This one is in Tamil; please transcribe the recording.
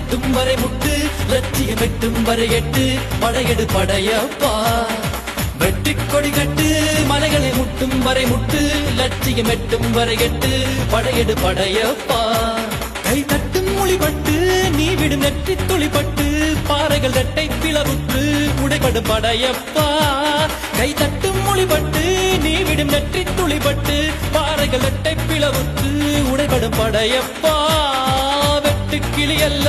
முட்டும் வரை முட்டு லட்சியம் எட்டும் வரை எட்டு படையெடு படையப்பா வெற்றி கொடி கட்டு மலைகளை முட்டும் வரை முட்டு லட்சியம் எட்டும் வரை எட்டு படையெடு படையப்பா கை தட்டும் மொழிபட்டு நீ விடும் நெற்றி துளிப்பட்டு பாறைகள் ரெட்டை பிளவுற்று உடைபடும் படையப்பா கை தட்டும் மொழிபட்டு நீ விடும் நெற்றி துளிப்பட்டு பாறைகள் ரெட்டை பிளவுற்று உடைபடும் படையப்பா வெட்டு கிளி அல்ல